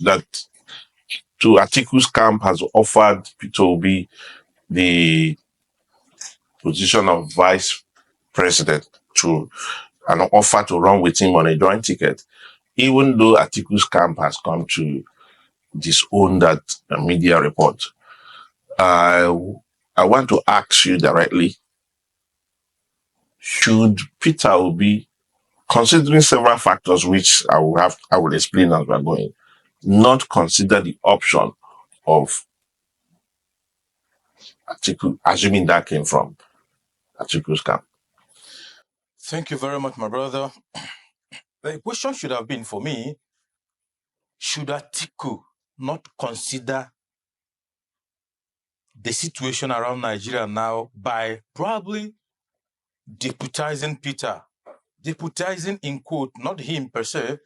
that to Atiku's camp has offered Peter Obi the position of vice president to an offer to run with him on a joint ticket, even though Atiku's camp has come to disown that media report. I want to ask you directly, should Peter Obi, considering several factors which I will explain as we're going, not consider the option of Atiku, assuming that came from Atiku's camp? Thank you very much, my brother. The question should have been for me, should Atiku not consider the situation around Nigeria now by probably deputizing Peter? Deputizing in quote, not him per se,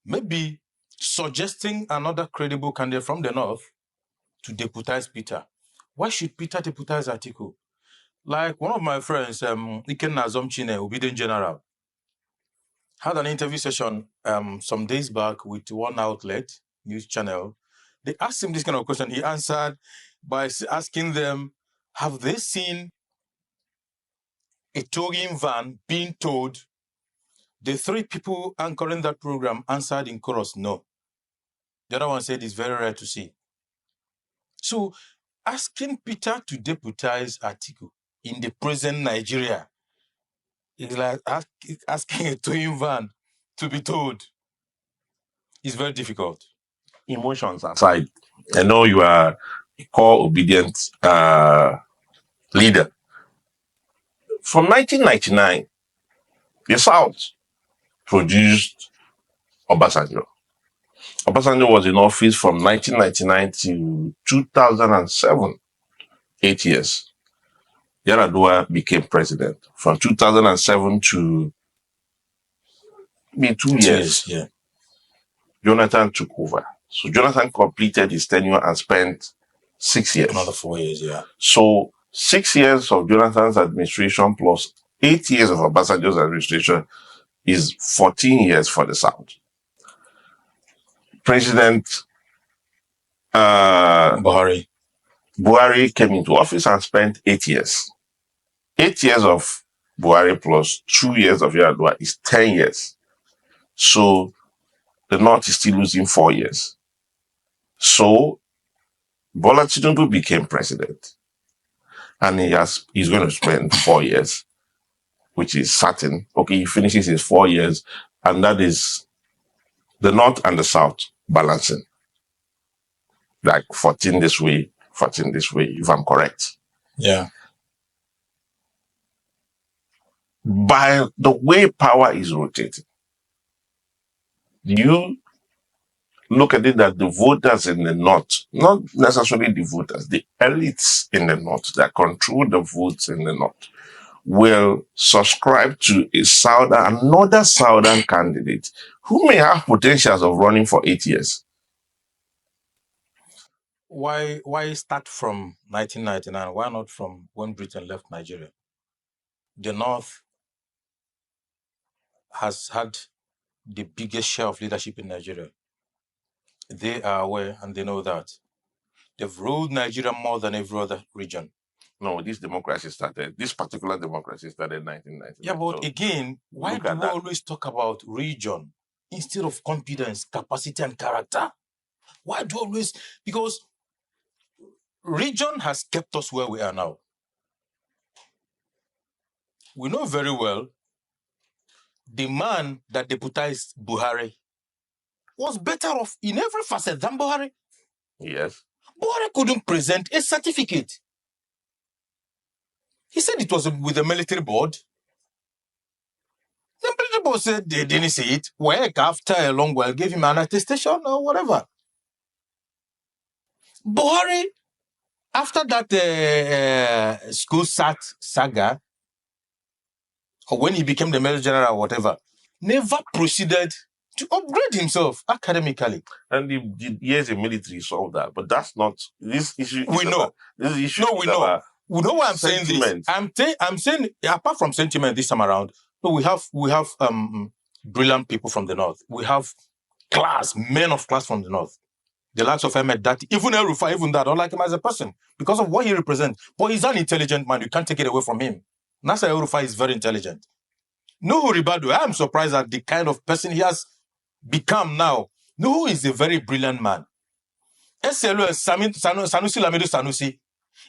maybe suggesting another credible candidate from the north to deputize Peter. Why should Peter deputize Atiku? Like one of my friends, Iken Nazomchine, Obedient General, had an interview session some days back with one outlet, news channel. They asked him this kind of question. He answered by asking them, have they seen a towing van being towed? The three people anchoring that program answered in chorus, no. The other one said it's very rare to see. So asking Peter to deputize Atiku in the present Nigeria is like asking a towing van to be towed. It's very difficult. Emotions aside, I know you are a core obedient leader. From 1999, the South produced Obasanjo. Obasanjo was in office from 1999 to 2007, 8 years. Yar'Adua became president from 2007 to 2 years. Yeah. Jonathan took over. So Jonathan completed his tenure and spent 6 years. Another 4 years, yeah. So 6 years of Jonathan's administration plus 8 years of Obasanjo's administration is 14 years for the South. President Buhari came into office and spent 8 years. 8 years of Buhari plus 2 years of Yar'Adua is 10 years. So the North is still losing 4 years. So Bola Tinubu became president, and he's going to spend 4 years, which is certain. Okay, he finishes his 4 years, and that is the North and the South balancing. Like 14 this way, 14 this way, if I'm correct. Yeah. By the way power is rotating, do you look at it that the voters in the North, not necessarily the voters, the elites in the North that control the votes in the North, will subscribe to another Southern candidate who may have potentials of running for 8 years? Why start from 1999? Why not from when Britain left Nigeria? The North has had the biggest share of leadership in Nigeria. They are aware and they know that. They've ruled Nigeria more than every other region. No, this particular democracy started in 1999. Yeah, but again, why do we always talk about region instead of competence, capacity, and character? Why do we always? Because region has kept us where we are now. We know very well the man that deputized Buhari was better off in every facet than Buhari. Yes. Buhari couldn't present a certificate. He said it was with the military board. The military board said they didn't see it. Work after a long while gave him an attestation or whatever. Buhari, after that school saga, or when he became the Major General or whatever, never proceeded to upgrade himself academically. And the years in military solved that, but that's not this issue. We know. This issue. No, we know. We know why I'm sentiment. saying this. I'm saying apart from sentiment this time around, no, we have brilliant people from the North. We have men of class from the North. The likes of Ahmed, that even El Rufai, even that, I don't like him as a person because of what he represents. But he's an intelligent man. You can't take it away from him. Nasser El Rufai is very intelligent. Nuhu Ribadu, I am surprised at the kind of person he has become now. Nuhu is a very brilliant man. SLO Sanusi Lamido Sanusi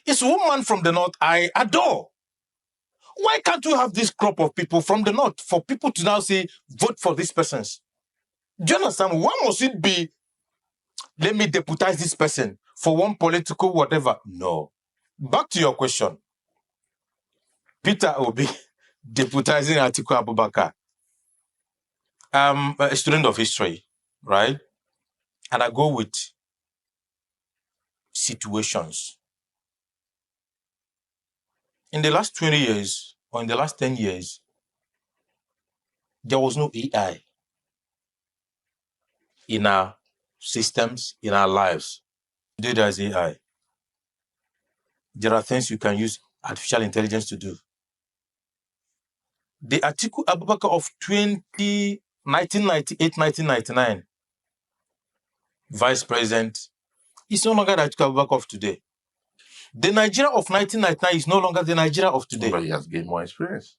is one man from the north I adore. Why can't you have this crop of people from the north for people to now say, vote for these persons? Do you understand? Why must it be, let me deputize this person for one political whatever? No. Back to your question. Peter Obi deputizing Atiku Abubakar. I'm a student of history, right? And I go with situations. In the last 20 years, or in the last 10 years, there was no AI in our systems, in our lives. Today there's AI. There are things you can use artificial intelligence to do. The Atiku Abubakar of 1998, 1999, vice president, is no longer the Atiku Abubakar of today. The Nigeria of 1999 is no longer the Nigeria of today. But he has gained more experience.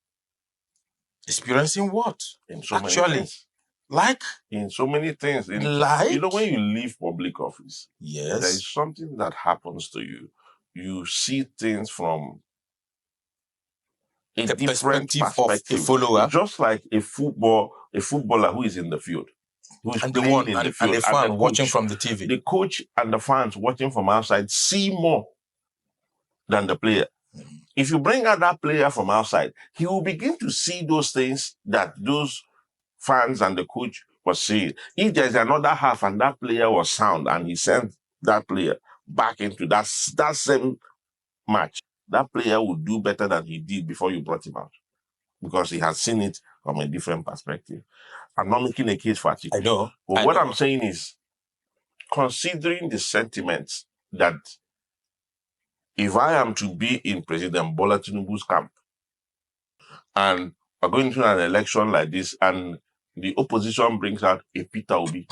Experiencing what? In so many Actually, things. like? In so many things. Like? You know, when you leave public office, yes, there is something that happens to you. You see things from a different perspective of a follower. Just like a footballer who is in the field, who is and playing the one, in and, the field, and the fan coach, watching from the TV. The coach and the fans watching from outside see more than the player. If you bring out that player from outside, he will begin to see those things that those fans and the coach were seeing. If there's another half and that player was sound and he sent that player back into that same match, that player would do better than he did before you brought him out because he has seen it from a different perspective. I'm not making a case for Atiku. I know. But what I'm saying is, considering the sentiments that if I am to be in President Bola Tinubu's camp and we're going to an election like this and the opposition brings out a Peter Obi,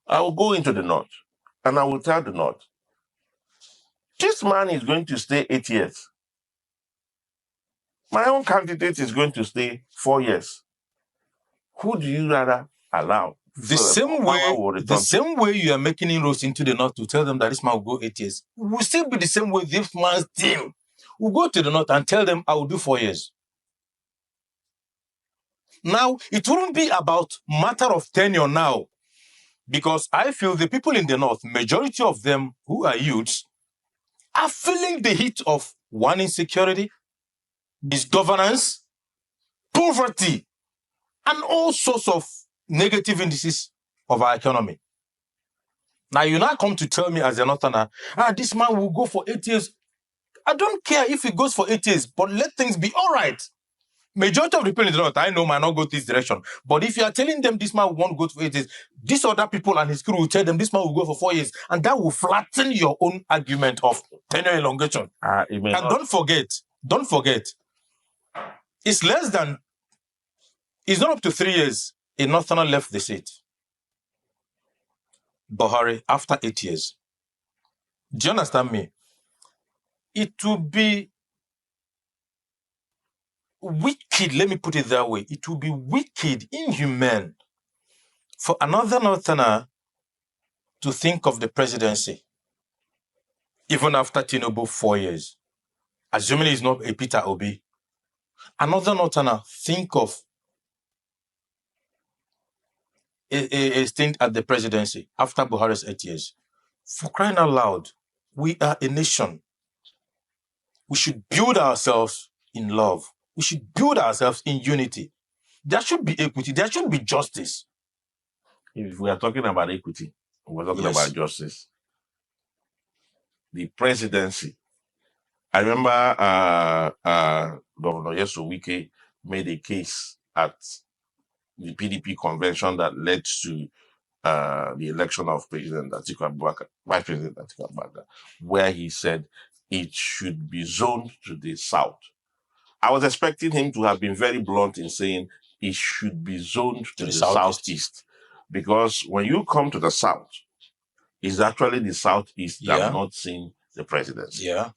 I will go into the north and I will tell the north, this man is going to stay 8 years. My own candidate is going to stay 4 years. Who do you rather allow? The same way you are making inroads into the north to tell them that this man will go 8 years, will still be the same way this man's team will go to the north and tell them I will do 4 years. Now, it wouldn't be about matter of tenure now, because I feel the people in the north, majority of them who are youths, are feeling the heat of one, insecurity, misgovernance, poverty, and all sorts of negative indices of our economy. Now, you now come to tell me as a northerner, this man will go for 8 years. I don't care if he goes for 8 years, but let things be all right. Majority of the people in the north, I know, might not go this direction. But if you are telling them this man won't go for 8 years, these other people and his crew will tell them this man will go for 4 years. And that will flatten your own argument of tenure elongation. And don't forget, it's not up to 3 years. A northerner left the seat. Buhari, after 8 years. Do you understand me? It will be wicked, let me put it that way. It will be wicked, inhumane for another northerner to think of the presidency, even after Tinubu 4 years, assuming he's not a Peter Obi. Another northerner think of a stint at the presidency after Buhari's 8 years. For crying out loud, we are a nation. We should build ourselves in love. We should build ourselves in unity. There should be equity. There should be justice. If we are talking about equity, we're talking about justice. The presidency. I remember Governor Yeso Wike made a case at the PDP convention that led to the election of President Atiku Abubakar, Vice President Atiku Abubakar, where he said it should be zoned to the south. I was expecting him to have been very blunt in saying it should be zoned to the southeast. Because when you come to the south, It's actually the Southeast that Yeah. have not seen the presidency. Yeah.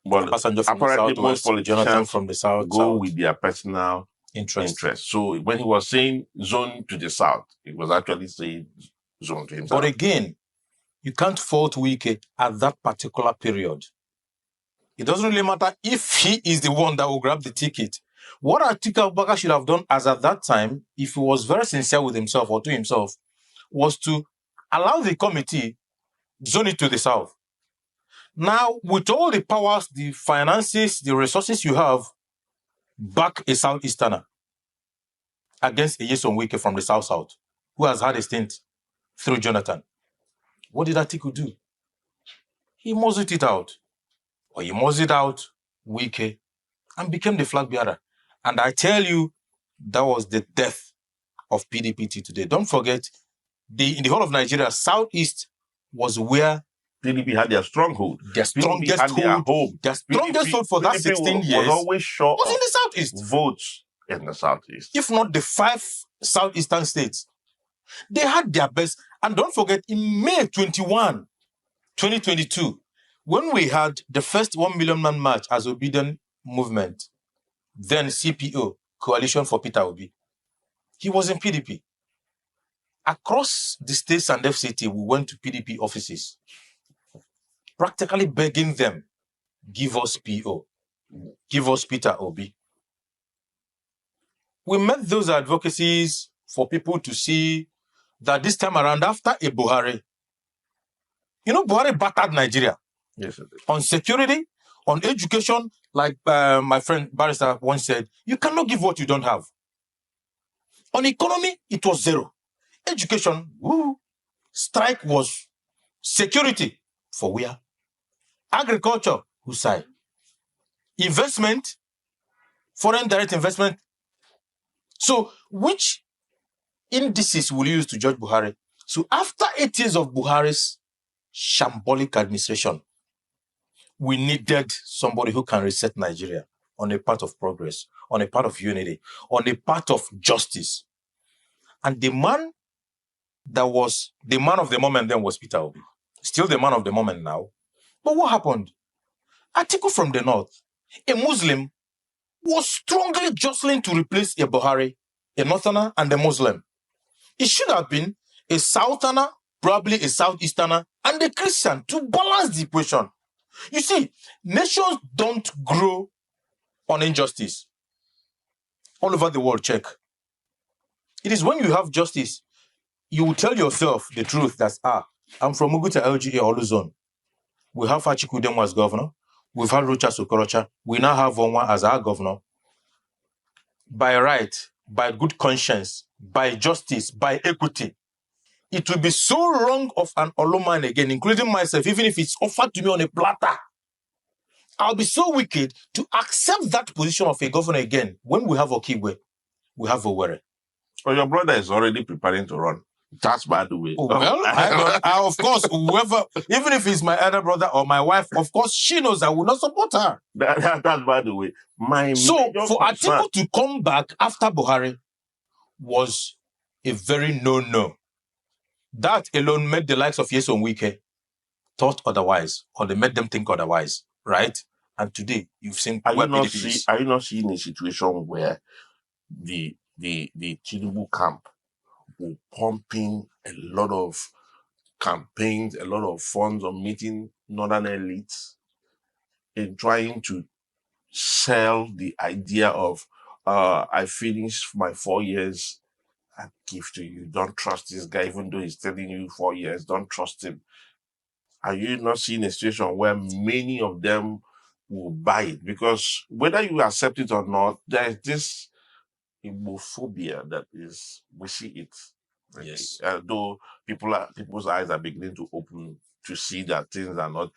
But Passenger from the apparently most Southwest, Jonathan politicians from the South. go with their personal interest. So when he was saying zone to the South, he was actually saying zone to himself. But again, you can't fault Wike at that particular period. It doesn't really matter if he is the one that will grab the ticket. What Atiku Abubakar should have done as at that time, if he was very sincere with himself or to himself, was to allow the committee zone it to the South. Now, with all the powers, the finances, the resources you have, back a Southeasterner against a Nyesom Wike from the South, who has had a stint through Jonathan. What did Atiku do? He muzzled it out. Or he muzzled out Wike and became the flag bearer. And I tell you, that was the death of PDP today. Don't forget, in the whole of Nigeria, Southeast was where PDP had their stronghold. Their strongest had their hold, home. their strongest hold for that 16 years was always short was in the Southeast. Votes in the Southeast. If not the 5 Southeastern states. They had their best. And don't forget, in May 21, 2022, when we had the first 1 million man march as Obedient Movement, then CPO, Coalition for Peter Obi, he was in PDP. Across the states and FCT, we went to PDP offices, practically begging them, give us PO, give us Peter Obi. We met those advocacies for people to see that this time around, after a Buhari, Buhari battered Nigeria. Yes, on security, on education, like my friend Barrister once said, you cannot give what you don't have. On economy, it was zero. Education, woo. Strike was security for where? Agriculture, whose side? Investment, foreign direct investment. So, which indices will you use to judge Buhari? So, after 8 years of Buhari's shambolic administration, we needed somebody who can reset Nigeria on a path of progress, on a path of unity, on a path of justice. And the man that was the man of the moment then was Peter Obi. Still the man of the moment now. But what happened? Atiku from the north, a Muslim, was strongly jostling to replace a Buhari, a northerner and a Muslim. It should have been a southerner, probably a southeasterner, and a Christian to balance the equation. You see, nations don't grow on injustice. All over the world, check. It is when you have justice, you will tell yourself the truth that, I'm from Muguta LGA Oluzon. We have Atiku Abubakar as governor. We've had Rocha Sokorocha. We now have Onwa as our governor. By right, by good conscience, by justice, by equity, it will be so wrong of an Oloman again, including myself, even if it's offered to me on a platter. I'll be so wicked to accept that position of a governor again when we have Okigwe, we have Owerri. Well, your brother is already preparing to run. That's by the way. Well, I, of course, whoever, even if it's my elder brother or my wife, of course, she knows I will not support her. That's by the way. So, for Atiku to come back after Buhari was a very no-no. That alone made the likes of Nyesom Wike thought otherwise, or they made them think otherwise, right? And today, you've seen are you not seeing a situation where the Tinubu camp will pumping a lot of campaigns, a lot of funds on meeting northern elites in trying to sell the idea of I finished my 4 years, I give to you. Don't trust this guy, even though he's telling you 4 years, don't trust him. Are you not seeing a situation where many of them will buy it? Because whether you accept it or not, there is this homophobia that is, we see it. Yes. Though people's eyes are beginning to open to see that things are not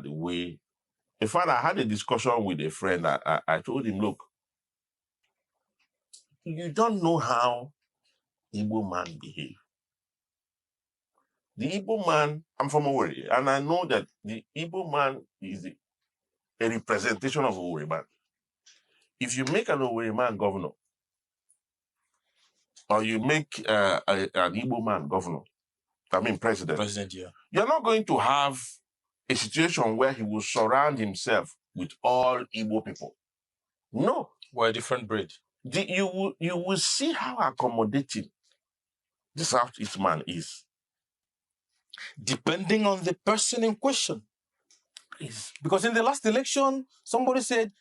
the way. In fact, I had a discussion with a friend. I told him, look, you don't know how Igbo man behave. The Igbo man, I'm from Owerri, and I know that the Igbo man is a representation of Owerri man. If you make an Owerri man governor, or you make an Igbo man governor, president, you're not going to have a situation where he will surround himself with all Igbo people. No. We're a different breed. You will see how accommodating this Southeast man is. Depending on the person in question. Because in the last election, somebody said,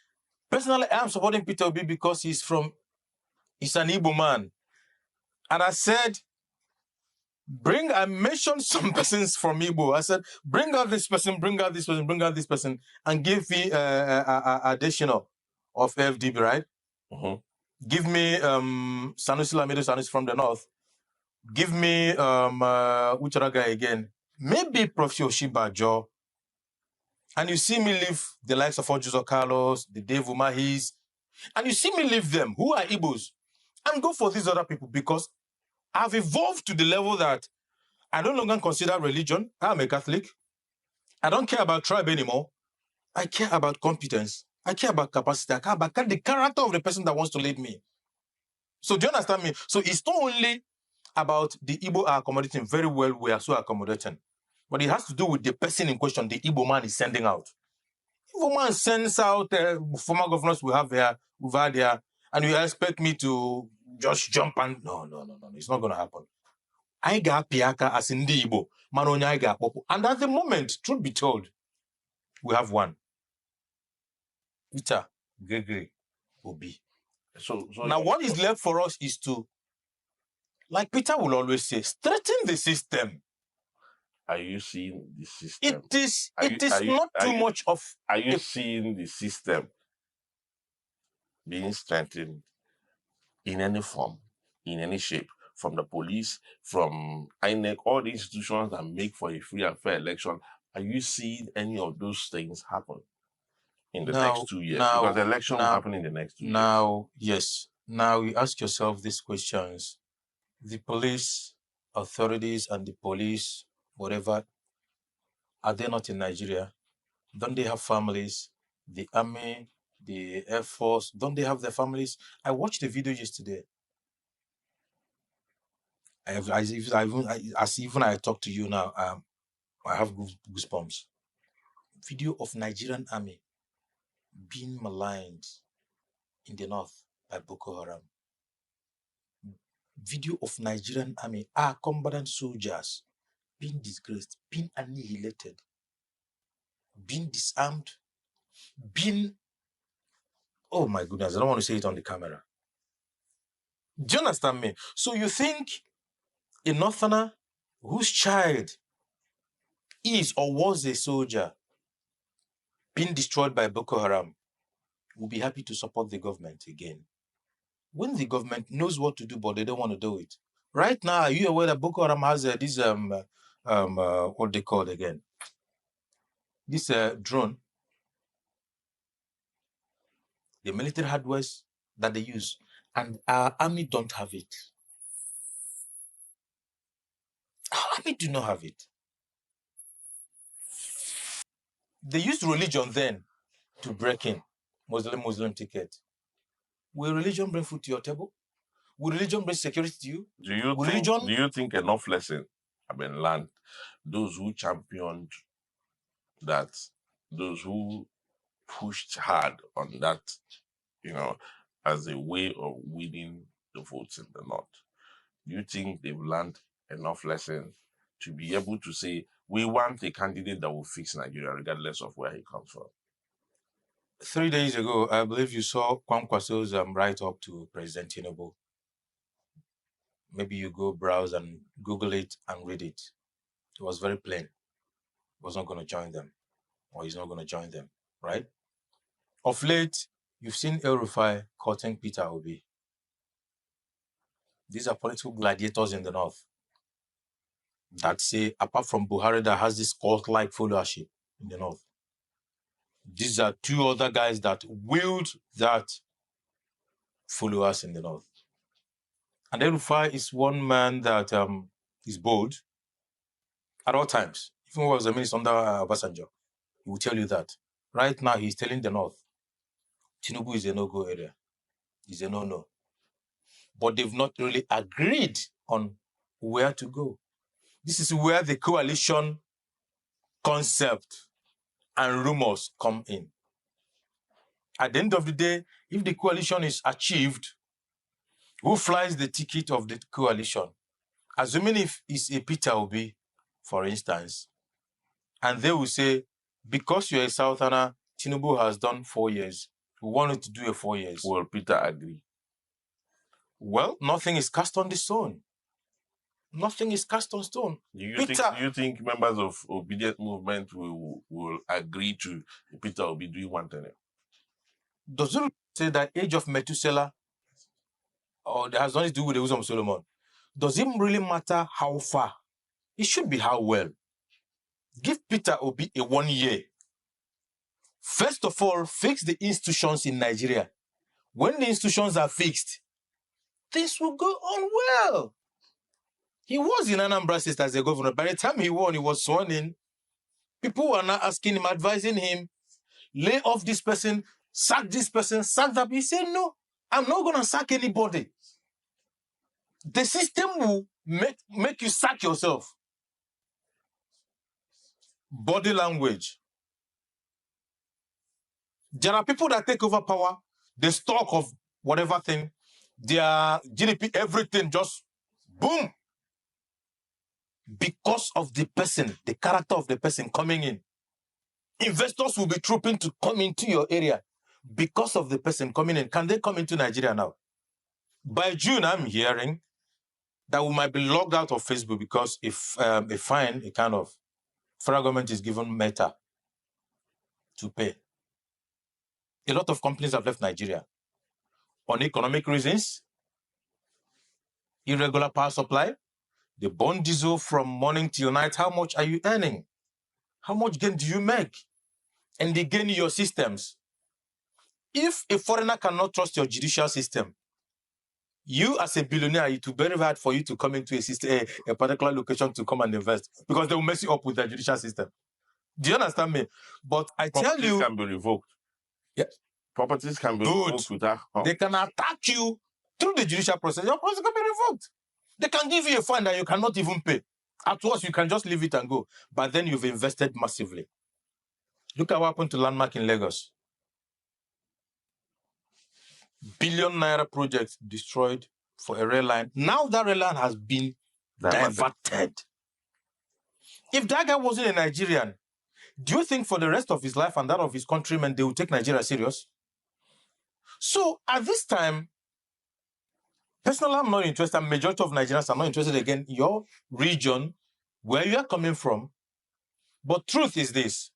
personally, I am supporting Peter Obi because he's an Igbo man. And I said, I mentioned some persons from Igbo. I said, bring out this person, bring out this person, bring out this person, and give me additional of FDB, right? Mm-hmm. Give me Sanusi Lamido Sanusi from the north. Give me which other guy again? Maybe Prof. Oshibajo. And you see me leave the likes of Ojuzo Carlos, the Dave Umahis, and you see me leave them, who are Igbos, and go for these other people because I've evolved to the level that I no longer consider religion. I'm a Catholic. I don't care about tribe anymore. I care about competence. I care about capacity. I care about the character of the person that wants to lead me. So do you understand me? So it's not only about the Igbo are accommodating very well, we are so accommodating. But it has to do with the person in question, the Igbo man is sending out. Igbo man sends out former governors we have here, we've had here, and you expect me to just jump and no, it's not going to happen. I got Piaka as in the Igbo, Manonya I got Popo. And at the moment, truth be told, we have one. Peter Gregory Obi. So now what is left for us is to, like Peter will always say, straighten the system. Are you seeing the system? It is not too much of... Are you seeing the system being strengthened in any form, in any shape? From the police, from INEC, all the institutions that make for a free and fair election, are you seeing any of those things happen in the next 2 years? Because the election will happen in the next 2 years. Yes. Now you ask yourself these questions. The police authorities and the police, whatever, are they not in Nigeria? Don't they have families? The army, the Air Force, don't they have their families? I watched the video yesterday. As even I talk to you now, I have goosebumps. Video of Nigerian army being maligned in the north by Boko Haram. Video of Nigerian army, our combatant soldiers being disgraced, being annihilated, being disarmed, being... Oh my goodness, I don't want to say it on the camera. Do you understand me? So you think a northerner whose child is or was a soldier being destroyed by Boko Haram will be happy to support the government again? When the government knows what to do, but they don't want to do it. Right now, are you aware that Boko Haram has this, what they call again? This drone. The military hardware that they use. And our army don't have it. Our army do not have it. They used religion then to break in. Muslim ticket. Will religion bring food to your table? Will religion bring security to you? Do you think enough lesson have been learned? Those who championed that, those who pushed hard on that, as a way of winning the votes in the north. Do you think they've learned enough lessons to be able to say, we want a candidate that will fix Nigeria regardless of where he comes from? 3 days ago, I believe you saw Kwankwaso's write-up to President Tinubu. Maybe you go browse and Google it and read it. It was very plain. He was not going to join them, or he's not going to join them, right? Of late, you've seen El Rufai courting Peter Obi. These are political gladiators in the north that say, apart from Buhari that has this cult-like followership in the north, these are two other guys that wield that followers in the north. And El Rufai is one man that is bold at all times. Even when he was a minister under Obasanjo, he will tell you that. Right now, he's telling the north, Tinubu is a no-go area. He's a no-no. But they've not really agreed on where to go. This is where the coalition concept and rumors come in. At the end of the day, if the coalition is achieved, who flies the ticket of the coalition? Assuming if it's a Peter Obi, for instance, and they will say, because you're a Southerner, Tinubu has done 4 years. We wanted to do a 4 years. Will Peter agree? Well, nothing is cast on the stone. Nothing is cast on stone. Do you think members of obedient movement will agree to Peter Obi doing 1 tenure? Does it say that age of Methuselah, or that has nothing to do with the wisdom of Solomon? Does it really matter how far? It should be how well. Give Peter Obi a 1 year. First of all, fix the institutions in Nigeria. When the institutions are fixed, things will go on well. He was in Anambra State as a governor. By the time he won, he was sworn in. People were now asking him, advising him, lay off this person, sack this person, sack that. He said, no, I'm not going to sack anybody. The system will make you sack yourself. Body language. There are people that take over power, the stock of whatever thing, their GDP, everything just boom. Because of the person, the character of the person coming in. Investors will be trooping to come into your area because of the person coming in. Can they come into Nigeria now? By June, I'm hearing that we might be logged out of Facebook because if a fine, a kind of federal government is given Meta to pay. A lot of companies have left Nigeria on economic reasons, irregular power supply. They burn diesel from morning till night. How much are you earning? How much gain do you make? And they gain your systems. If a foreigner cannot trust your judicial system, you as a billionaire, it will be very hard for you to come into a particular location to come and invest because they will mess you up with the judicial system. Do you understand me? But I tell you... Properties can be revoked. Yes. Properties can be revoked without... They can attack you through the judicial process. Your process can be revoked. They can give you a fine that you cannot even pay. At worst, you can just leave it and go. But then you've invested massively. Look at what happened to Landmark in Lagos. Billion naira project destroyed for a rail line. Now that rail line has been diverted. If that guy wasn't a Nigerian, do you think for the rest of his life and that of his countrymen, they will take Nigeria serious? So at this time, personally, I'm not interested. Majority of Nigerians are not interested again in your region, where you are coming from. But truth is this.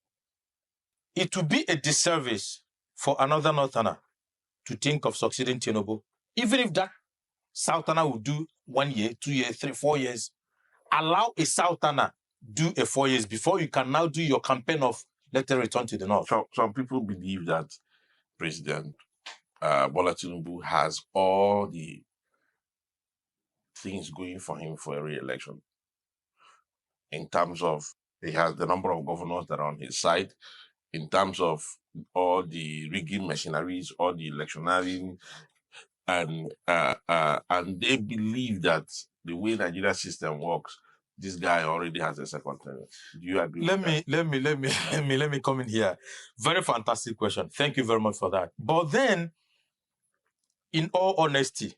It would be a disservice for another Northerner to think of succeeding Tinubu. Even if that Southerner will do 1 year, 2 years, 3, 4 years, allow a Southerner do a 4 years before you can now do your campaign of let it return to the North. Some people believe that President Bola Tinubu has all the things going for him for a re-election. In terms of, he has the number of governors that are on his side, in terms of all the rigging machineries, all the electioneering, and they believe that the way Nigeria system works, this guy already has a second term. Do you agree? Let me come in here. Very fantastic question. Thank you very much for that. But then, in all honesty,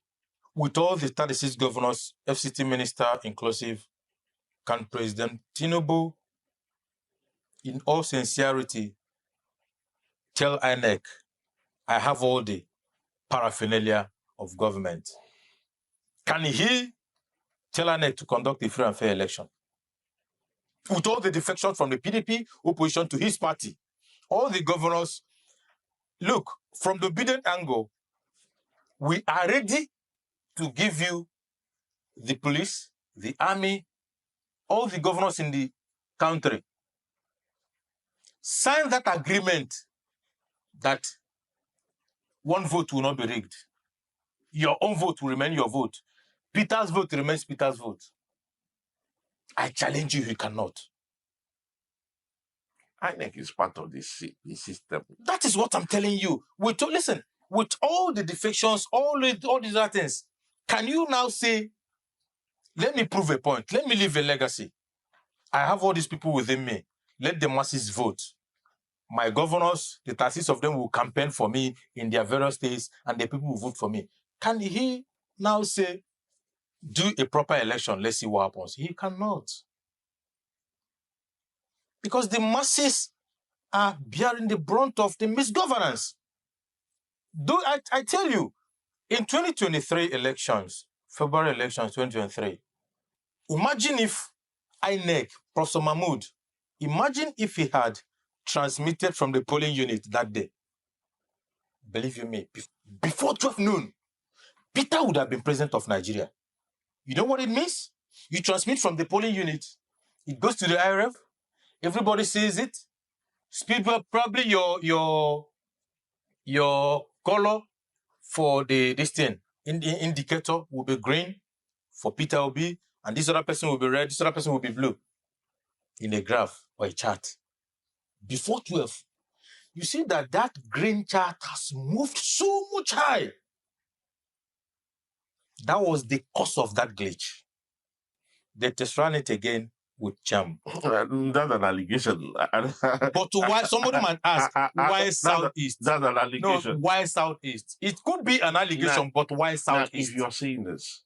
with all the 36 governors, FCT minister inclusive, can President Tinubu, in all sincerity, tell INEC, I have all the paraphernalia of government? Can he tell INEC to conduct a free and fair election? With all the defections from the PDP opposition to his party, all the governors, look, from the obedient angle, we are ready to give you the police, the army, all the governors in the country. Sign that agreement that one vote will not be rigged. Your own vote will remain your vote. Peter's vote remains Peter's vote. I challenge you, you cannot. INEC is part of the system. That is what I'm telling you. Listen, with all the defections, all these other things, can you now say, let me prove a point, let me leave a legacy? I have all these people within me. Let the masses vote. My governors, the 36 of them will campaign for me in their various states, and the people will vote for me. Can he now say, do a proper election, let's see what happens? He cannot. Because the masses are bearing the brunt of the misgovernance. I tell you, in 2023 elections, February elections 2023, imagine if INEC, Professor Mahmoud, imagine if he had transmitted from the polling unit that day. Believe you me, before 12 noon, Peter would have been president of Nigeria. You know what it means? You transmit from the polling unit, it goes to the IRF, everybody sees it. Speedwell, probably your color for this thing, the indicator will be green for Peter Obi, and this other person will be red, this other person will be blue in a graph or a chart. Before 12, you see that green chart has moved so much high. That was the cause of that glitch. They just ran it again with charm. That's an allegation. But why? Somebody might ask, why Southeast? That's an allegation. No, why Southeast? It could be an allegation, but why Southeast? If you're saying this,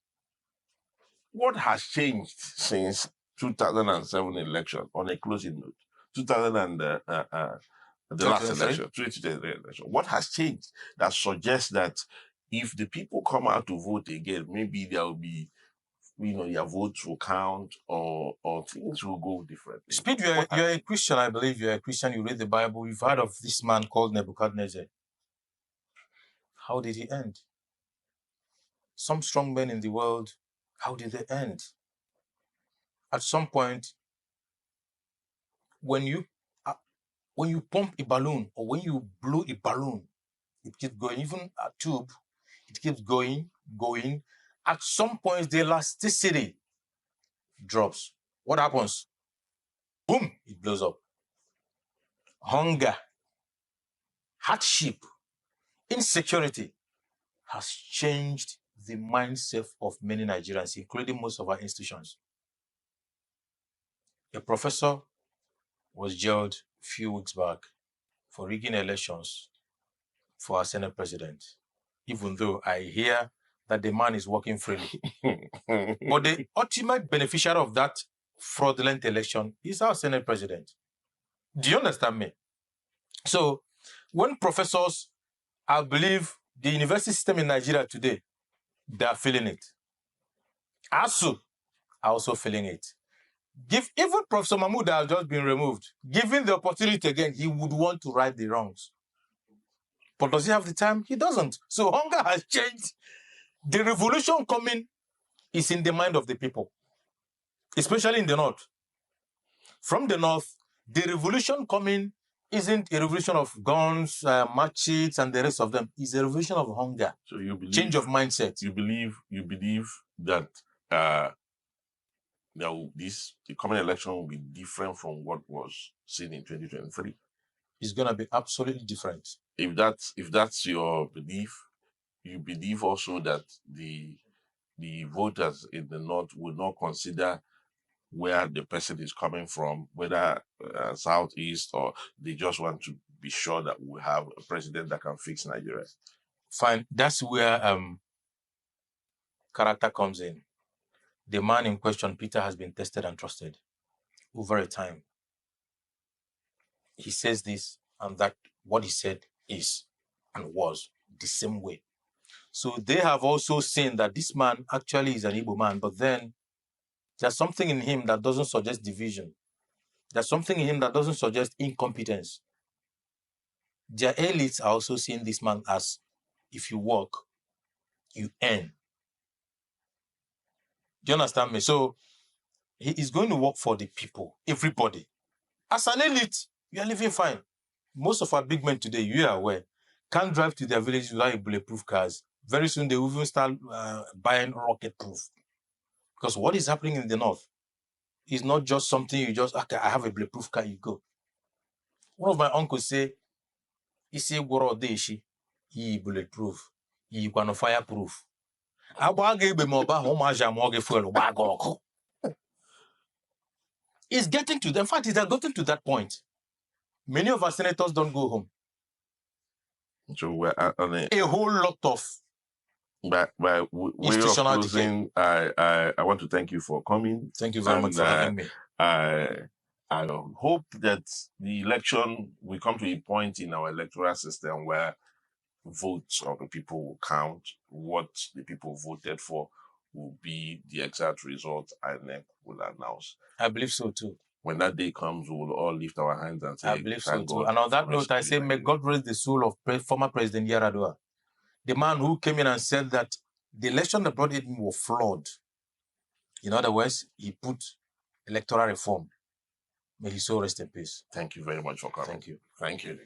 what has changed since 2007 election on a closing note? 2000 and the last election, 2023 election. What has changed that suggests that if the people come out to vote again, maybe there will be, your votes will count or things will go differently? Speed, you're a Christian, I believe. You're a Christian. You read the Bible. You've heard of this man called Nebuchadnezzar. How did he end? Some strong men in the world, how did they end? At some point, when you pump a balloon or when you blow a balloon, it keeps going. Even a tube, it keeps going. At some point, the elasticity drops. What happens? Boom, it blows up. Hunger, hardship, insecurity has changed the mindset of many Nigerians, including most of our institutions. A professor was jailed a few weeks back for rigging elections for our Senate president, even though I hear that the man is working freely. But the ultimate beneficiary of that fraudulent election is our Senate president. Do you understand me? So when professors, I believe the university system in Nigeria today, they are feeling it. ASU are also feeling it. Even Professor Mahmoud has just been removed. Given the opportunity again, he would want to right the wrongs. But does he have the time? He doesn't. So hunger has changed. The revolution coming is in the mind of the people, especially in the north. From the north, the revolution coming isn't a revolution of guns, machetes, and the rest of them. It's a revolution of hunger. So you believe, change of mindset. You believe that the coming election will be different from what was seen in 2023. It's going to be absolutely different. If that's your belief, you believe also that the voters in the north will not consider where the person is coming from, whether southeast, or they just want to be sure that we have a president that can fix Nigeria. Fine. That's where character comes in. The man in question, Peter, has been tested and trusted over a time. He says this and that. What he said is and was the same way. So they have also seen that this man actually is an Igbo man, but then there's something in him that doesn't suggest division. There's something in him that doesn't suggest incompetence. Their elites are also seeing this man as, if you work, you earn. Do you understand me? So he is going to work for the people, everybody. As an elite, you are living fine. Most of our big men today, you are aware, can't drive to their villages without bulletproof cars. Very soon, they will even start buying rocket-proof. Because what is happening in the north is not just something you just, okay, I have a bulletproof car, you go. One of my uncles say, isi gworo deshi, yi bulletproof, yi kwano fireproof. Agba ga egbe mo ba ho ma ja mo ge fuel gba ga oku. It's getting to the, in fact, it has gotten to that point. Many of our senators don't go home. So we're on A whole lot of by way of institutional closing, I want to thank you for coming. Thank you very much for having me. I hope that the election will come to a point in our electoral system where votes of the people will count. What the people voted for will be the exact result INEC will announce. I believe so too. When that day comes, we will all lift our hands and say, I believe so thank too. God And on that for note, I say, may God raise the soul of former President Yaradua, the man who came in and said that the election that brought in was flawed. In other words, he put electoral reform. May his soul rest in peace. Thank you very much for coming. Thank you. Thank you.